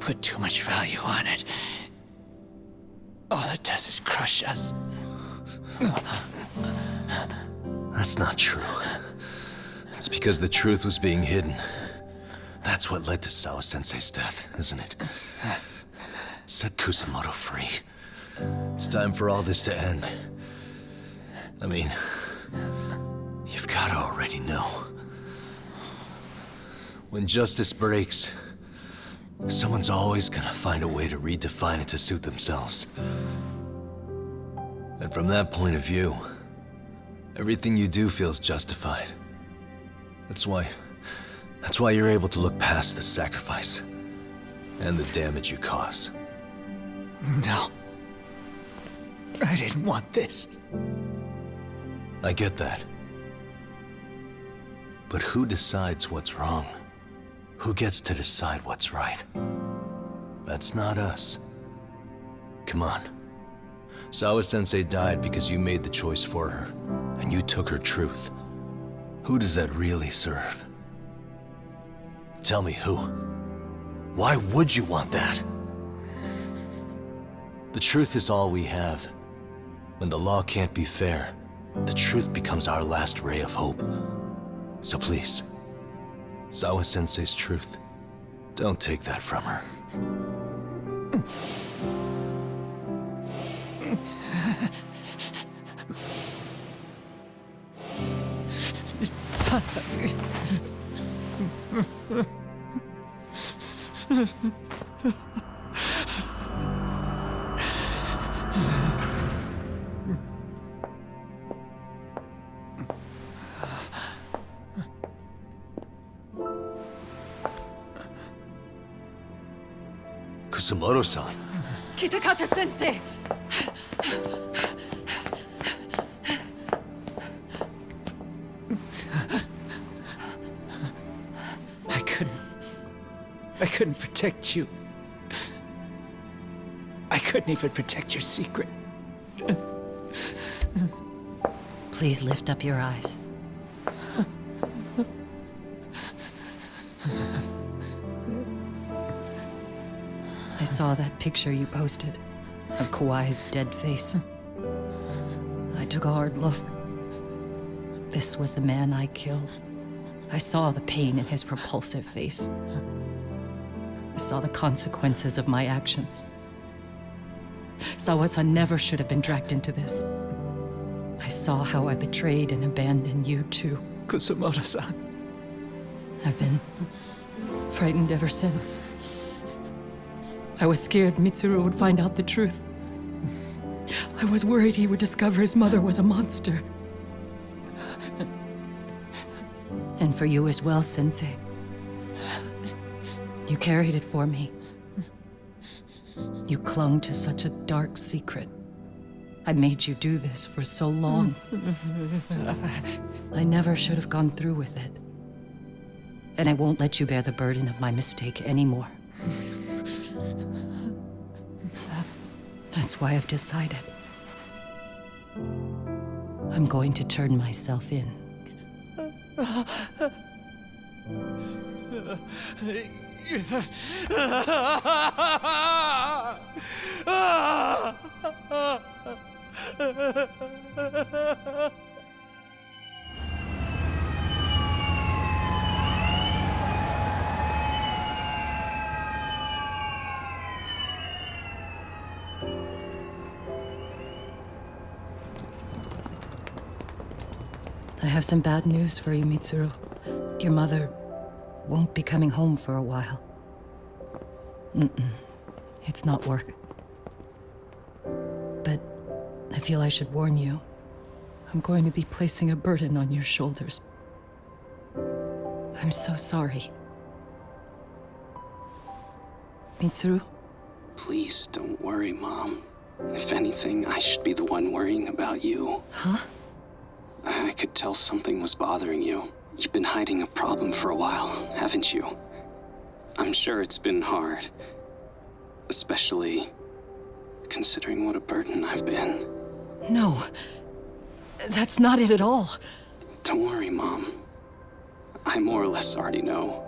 put too much value on it. All it does is crush us. That's not true. It's because the truth was being hidden. That's what led to Sawa-sensei's death, isn't it? Set Kusamoto free. It's time for all this to end. I mean, you've gotta already know. When justice breaks, someone's always gonna find a way to redefine it to suit themselves. And from that point of view, everything you do feels justified. That's why you're able to look past the sacrifice and the damage you cause. No. I didn't want this. I get that. But who decides what's wrong? Who gets to decide what's right? That's not us. Come on. Sawa-sensei died because you made the choice for her, and you took her truth. Who does that really serve? Tell me who. Why would you want that? The truth is all we have. When the law can't be fair, the truth becomes our last ray of hope. So please, Sawa-sensei's truth, don't take that from her. Kusamoto-san. Kitakata-sensei! I couldn't protect you. I couldn't even protect your secret. Please lift up your eyes. I saw that picture you posted of Kawai's dead face. I took a hard look. This was the man I killed. I saw the pain in his repulsive face. I saw the consequences of my actions. Sawa-san never should have been dragged into this. I saw how I betrayed and abandoned you too. Kusamoto-san. I've been frightened ever since. I was scared Mitsuru would find out the truth. I was worried he would discover his mother was a monster. And for you as well, Sensei. You carried it for me. You clung to such a dark secret. I made you do this for so long. I never should have gone through with it. And I won't let you bear the burden of my mistake anymore. That's why I've decided. I'm going to turn myself in. I have some bad news for you, Mitsuru. Your mother won't be coming home for a while. It's not work. But I feel I should warn you. I'm going to be placing a burden on your shoulders. I'm so sorry. Mitsuru? Please don't worry, Mom. If anything, I should be the one worrying about you. Huh? I could tell something was bothering you. You've been hiding a problem for a while, haven't you? I'm sure it's been hard. Especially considering what a burden I've been. No. That's not it at all. Don't worry, Mom. I more or less already know.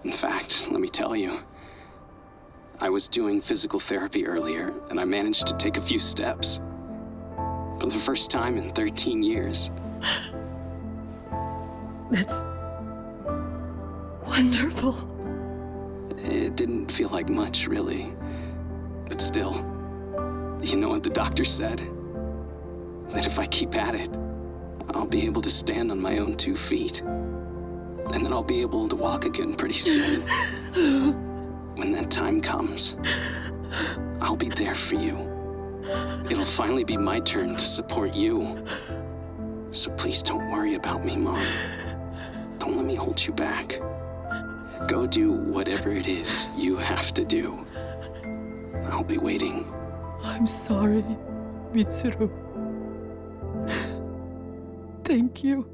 In fact, let me tell you, I was doing physical therapy earlier, and I managed to take a few steps. For the first time in 13 years. That's wonderful. It didn't feel like much, really. But still, you know what the doctor said? That if I keep at it, I'll be able to stand on my own 2 feet. And then I'll be able to walk again pretty soon. When that time comes, I'll be there for you. It'll finally be my turn to support you. So please don't worry about me, Mom. Don't let me hold you back. Go do whatever it is you have to do. I'll be waiting. I'm sorry, Mitsuru. Thank you.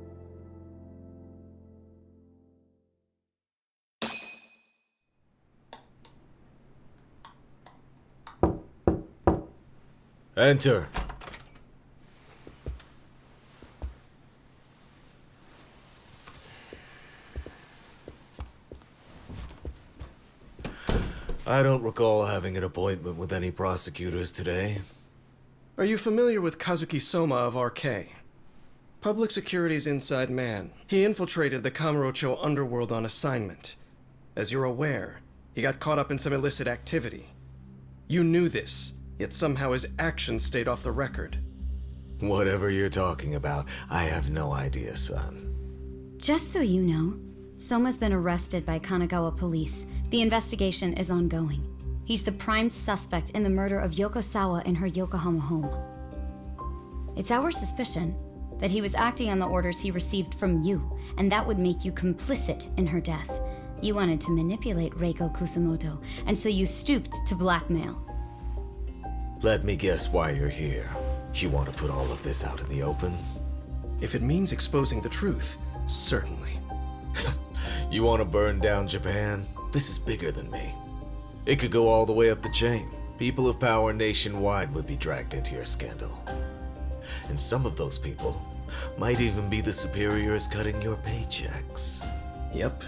Enter. I don't recall having an appointment with any prosecutors today. Are you familiar with Kazuki Soma of RK? Public Security's inside man. He infiltrated the Kamurocho underworld on assignment. As you're aware, he got caught up in some illicit activity. You knew this, yet somehow his actions stayed off the record. Whatever you're talking about, I have no idea, son. Just so you know, Soma's been arrested by Kanagawa police. The investigation is ongoing. He's the prime suspect in the murder of Yoko Sawa in her Yokohama home. It's our suspicion that he was acting on the orders he received from you, and that would make you complicit in her death. You wanted to manipulate Reiko Kusamoto, and so you stooped to blackmail. Let me guess why you're here. You want to put all of this out in the open? If it means exposing the truth, certainly. You want to burn down Japan? This is bigger than me. It could go all the way up the chain. People of power nationwide would be dragged into your scandal. And some of those people might even be the superiors cutting your paychecks. Yep.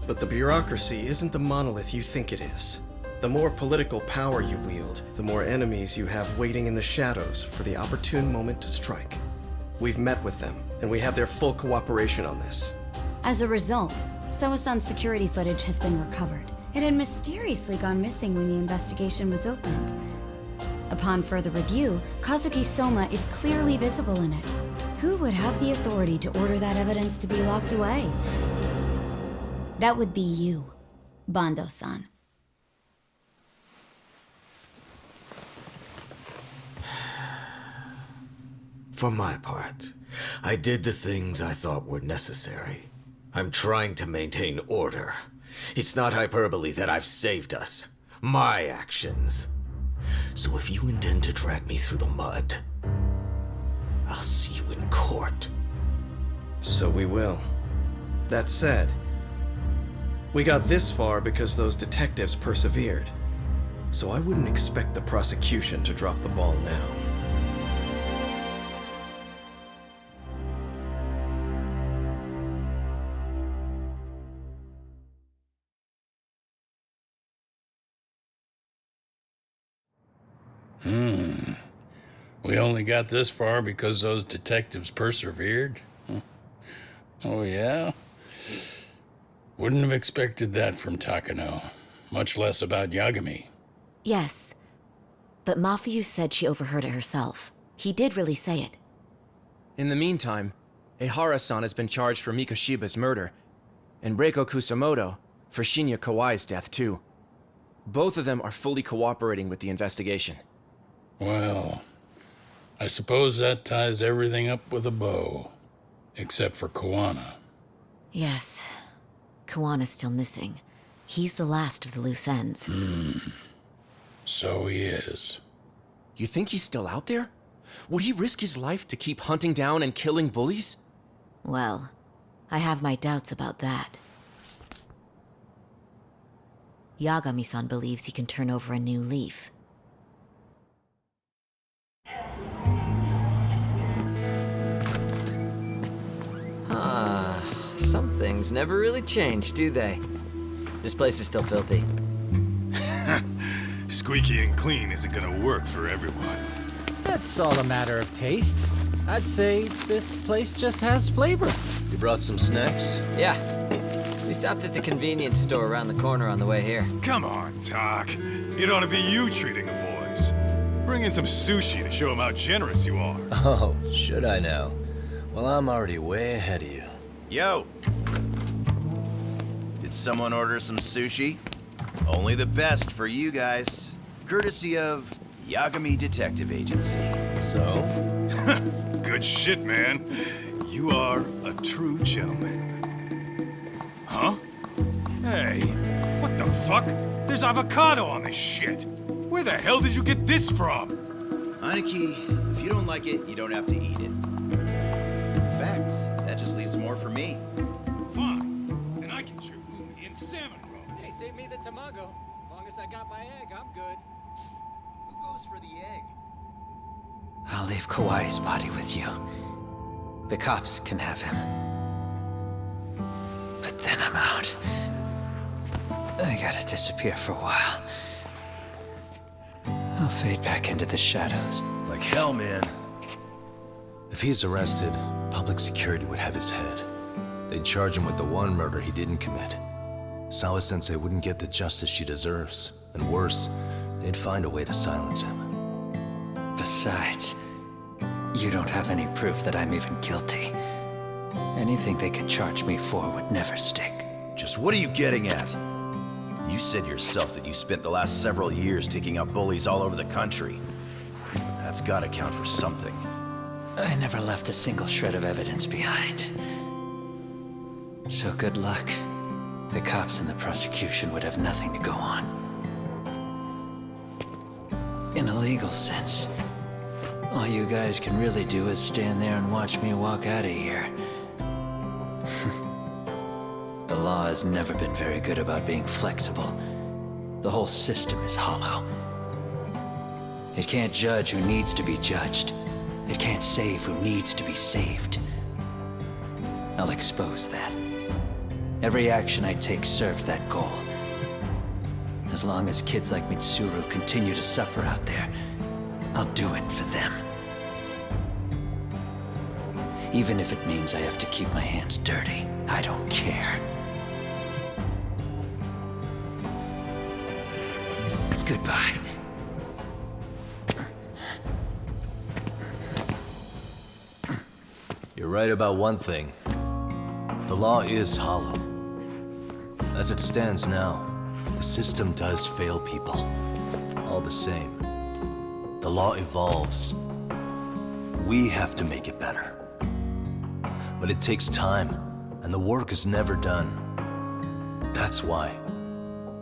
But the bureaucracy isn't the monolith you think it is. The more political power you wield, the more enemies you have waiting in the shadows for the opportune moment to strike. We've met with them, and we have their full cooperation on this. As a result, Soa-san's security footage has been recovered. It had mysteriously gone missing when the investigation was opened. Upon further review, Kazuki Soma is clearly visible in it. Who would have the authority to order that evidence to be locked away? That would be you, Bando-san. For my part, I did the things I thought were necessary. I'm trying to maintain order. It's not hyperbole that I've saved us. My actions. So if you intend to drag me through the mud, I'll see you in court. So we will. That said, we got this far because those detectives persevered. So I wouldn't expect the prosecution to drop the ball now. We only got this far because those detectives persevered? Oh, yeah? Wouldn't have expected that from Takano, much less about Yagami. Yes, but Mafuyu said she overheard it herself. He did really say it. In the meantime, Ehara-san has been charged for Mikoshiba's murder, and Reiko Kusamoto for Shinya Kawai's death, too. Both of them are fully cooperating with the investigation. Well, I suppose that ties everything up with a bow, except for Koana. Yes, Kawana's still missing. He's the last of the loose ends. So he is. You think he's still out there? Would he risk his life to keep hunting down and killing bullies? Well, I have my doubts about that. Yagami-san believes he can turn over a new leaf. Some things never really change, do they? This place is still filthy. squeaky and clean isn't gonna work for everyone. That's all a matter of taste. I'd say this place just has flavor. You brought some snacks? Yeah. We stopped at the convenience store around the corner on the way here. Come on, Doc. It ought to be you treating the boys. Bring in some sushi to show them how generous you are. Oh, should I now? Well, I'm already way ahead of you. Yo! Did someone order some sushi? Only the best for you guys. Courtesy of Yagami Detective Agency. So? Good shit, man. You are a true gentleman. Huh? Hey, what the fuck? There's avocado on this shit. Where the hell did you get this from? Aniki, if you don't like it, you don't have to eat it. In fact, that just leaves more for me. Fine. Then I get your umi and salmon roll. Hey, save me the tamago. Long as I got my egg, I'm good. Who goes for the egg? I'll leave Kawai's body with you. The cops can have him. But then I'm out. I gotta disappear for a while. I'll fade back into the shadows. Like hell, man. If he's arrested, public security would have his head. They'd charge him with the one murder he didn't commit. Sawa-sensei wouldn't get the justice she deserves. And worse, they'd find a way to silence him. Besides, you don't have any proof that I'm even guilty. Anything they could charge me for would never stick. Just what are you getting at? You said yourself that you spent the last several years taking out bullies all over the country. That's gotta count for something. I never left a single shred of evidence behind. So good luck. The cops and the prosecution would have nothing to go on. In a legal sense, all you guys can really do is stand there and watch me walk out of here. The law has never been very good about being flexible. The whole system is hollow. It can't judge who needs to be judged. It can't save who needs to be saved. I'll expose that. Every action I take serves that goal. As long as kids like Mitsuru continue to suffer out there, I'll do it for them. Even if it means I have to keep my hands dirty, I don't care. Goodbye. You're right about one thing. The law is hollow. As it stands now, the system does fail people. All the same, the law evolves. We have to make it better. But it takes time, and the work is never done. That's why.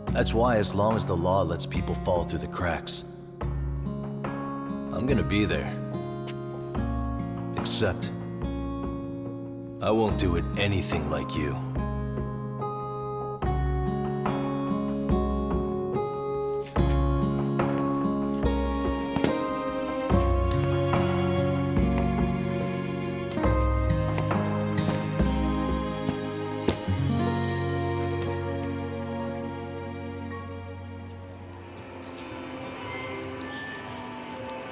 That's why as long as the law lets people fall through the cracks, I'm gonna be there. Except, I won't do it anything like you.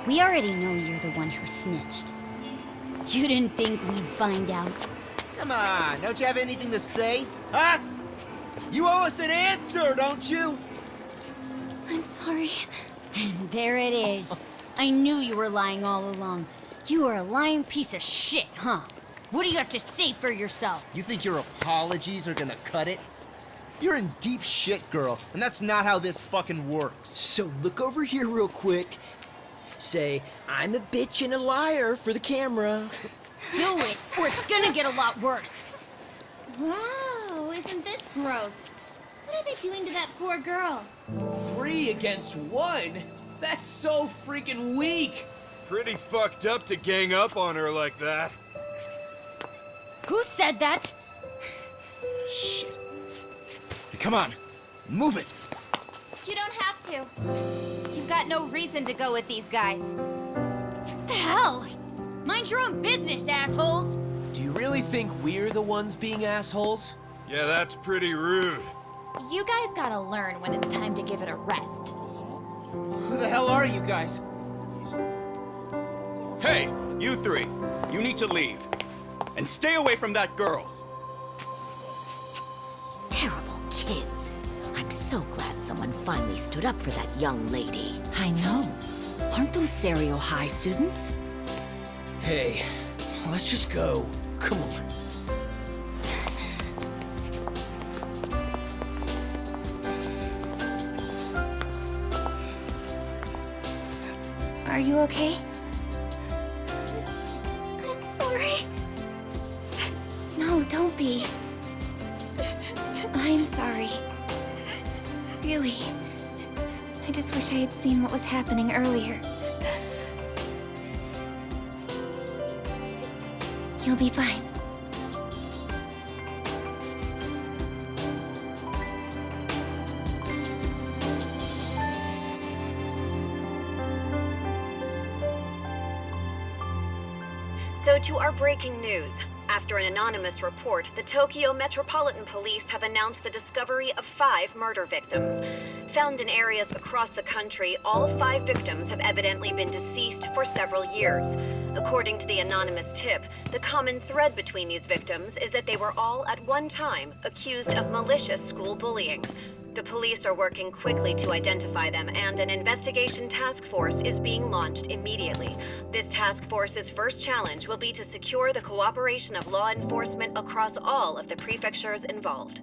We already know you're the one who snitched. You didn't think we'd find out. Come on, don't you have anything to say? Huh? You owe us an answer, don't you? I'm sorry. And there it is. I knew you were lying all along. You are a lying piece of shit, huh? What do you have to say for yourself? You think your apologies are gonna cut it? You're in deep shit, girl, and that's not how this fucking works. So look over here real quick. Say, I'm a bitch and a liar for the camera. Do it, or it's gonna get a lot worse. Wow, isn't this gross? What are they doing to that poor girl? 3 against 1? That's so freaking weak! Pretty fucked up to gang up on her like that. Who said that? Shit. Come on, move it. You don't have to. You've got no reason to go with these guys. What the hell? Mind your own business, assholes! Do you really think we're the ones being assholes? Yeah, that's pretty rude. You guys gotta learn when it's time to give it a rest. Who the hell are you guys? Hey, you three. You need to leave. And stay away from that girl. Terrible kids. I'm so glad someone finally stood up for that young lady. I know. Aren't those Serio High students? Hey, let's just go. Come on. Are you okay? I'm sorry. No, don't be. I'm sorry. Really. I just wish I had seen what was happening earlier. You'll be fine. So to our breaking news. After an anonymous report, the Tokyo Metropolitan Police have announced the discovery of 5 murder victims. Found in areas across the country, all 5 victims have evidently been deceased for several years. According to the anonymous tip, the common thread between these victims is that they were all at one time accused of malicious school bullying. The police are working quickly to identify them, and an investigation task force is being launched immediately. This task force's first challenge will be to secure the cooperation of law enforcement across all of the prefectures involved.